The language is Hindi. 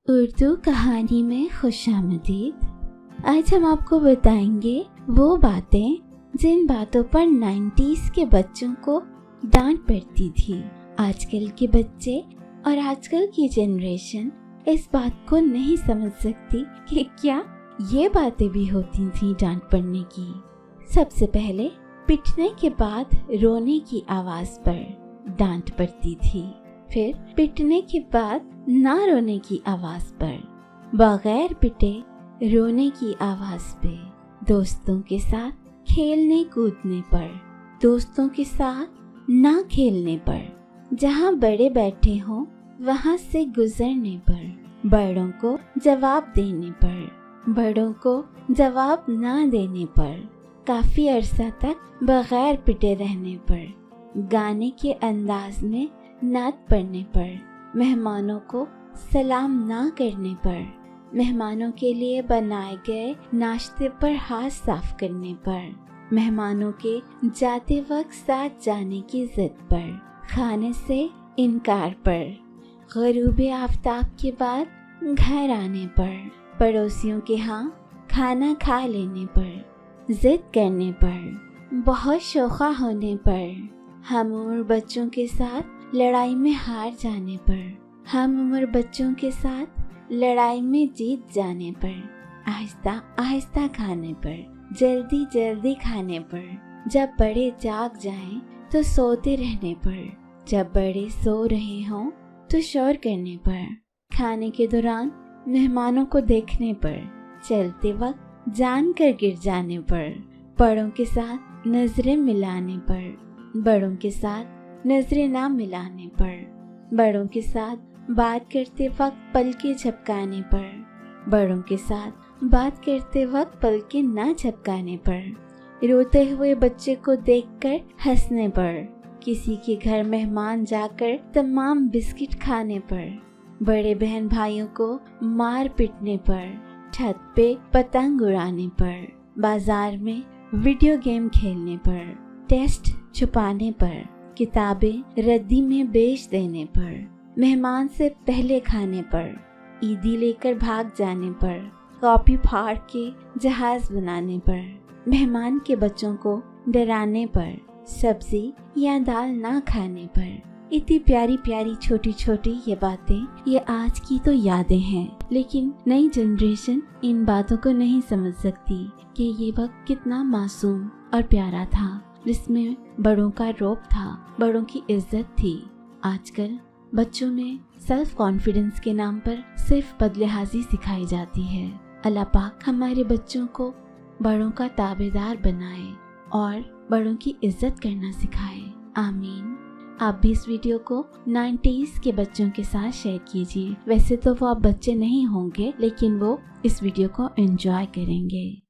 उर्दू कहानी में खुशामदीद। आज हम आपको बताएंगे वो बातें जिन बातों पर 90s के बच्चों को डांट पड़ती थी। आजकल के बच्चे और आजकल की जनरेशन इस बात को नहीं समझ सकती कि क्या ये बातें भी होती थी डांट पड़ने की। सबसे पहले पिटने के बाद रोने की आवाज पर डांट पड़ती थी, फिर पिटने के बाद ना रोने की आवाज पर, बगैर पिटे रोने की आवाज पे, दोस्तों के साथ खेलने कूदने पर, दोस्तों के साथ ना खेलने पर, जहाँ बड़े बैठे हों वहाँ से गुजरने पर, बड़ों को जवाब देने पर, बड़ों को जवाब ना देने पर, काफी अरसा तक बगैर पिटे रहने पर, गाने के अंदाज में नात पढ़ने पर, मेहमानों को सलाम ना करने पर, मेहमानों के लिए बनाए गए नाश्ते पर हाथ साफ करने पर, मेहमानों के जाते वक्त साथ जाने की जिद पर, खाने से इनकार पर, ग़ुरूब आफताब के बाद घर आने पर, पड़ोसियों के यहाँ खाना खा लेने पर, जिद करने पर, बहुत शोखा होने पर, हम उम्र बच्चों के साथ लड़ाई में हार जाने पर, हम उम्र बच्चों के साथ लड़ाई में जीत जाने पर, आहिस्ता आहिस्ता खाने पर, जल्दी जल्दी खाने पर, जब बड़े जाग जाएं तो सोते रहने पर, जब बड़े सो रहे हों तो शोर करने पर, खाने के दौरान मेहमानों को देखने पर, चलते वक्त जान कर गिर जाने पर, बड़ों के साथ नजरें मिलाने पर, बड़ों के साथ नजरें ना मिलाने पर, बड़ों के साथ बात करते वक्त पलकें झपकाने पर, बड़ों के साथ बात करते वक्त पलकें ना झपकाने पर, रोते हुए बच्चे को देखकर हंसने पर, किसी के घर मेहमान जाकर तमाम बिस्किट खाने पर, बड़े बहन भाइयों को मार पीटने पर, छत पे पतंग उड़ाने पर, बाजार में वीडियो गेम खेलने पर, टेस्ट छुपाने पर, किताबें रद्दी में बेच देने पर, मेहमान से पहले खाने पर, ईदी लेकर भाग जाने पर, कॉपी फाड़ के जहाज बनाने पर, मेहमान के बच्चों को डराने पर, सब्जी या दाल ना खाने पर। इतनी प्यारी प्यारी छोटी छोटी ये बातें ये आज की तो यादें हैं, लेकिन नई जनरेशन इन बातों को नहीं समझ सकती कि ये वक्त कितना मासूम और प्यारा था, जिसमें बड़ों का रौब था, बड़ों की इज्जत थी। आजकल बच्चों में सेल्फ कॉन्फिडेंस के नाम पर सिर्फ बदलिहाजी सिखाई जाती है। अल्लाह पाक हमारे बच्चों को बड़ों का ताबेदार बनाए और बड़ों की इज्जत करना सिखाए। आमीन। आप भी इस वीडियो को 90s के बच्चों के साथ शेयर कीजिए। वैसे तो वो आप बच्चे नहीं होंगे, लेकिन वो इस वीडियो को एंजॉय करेंगे।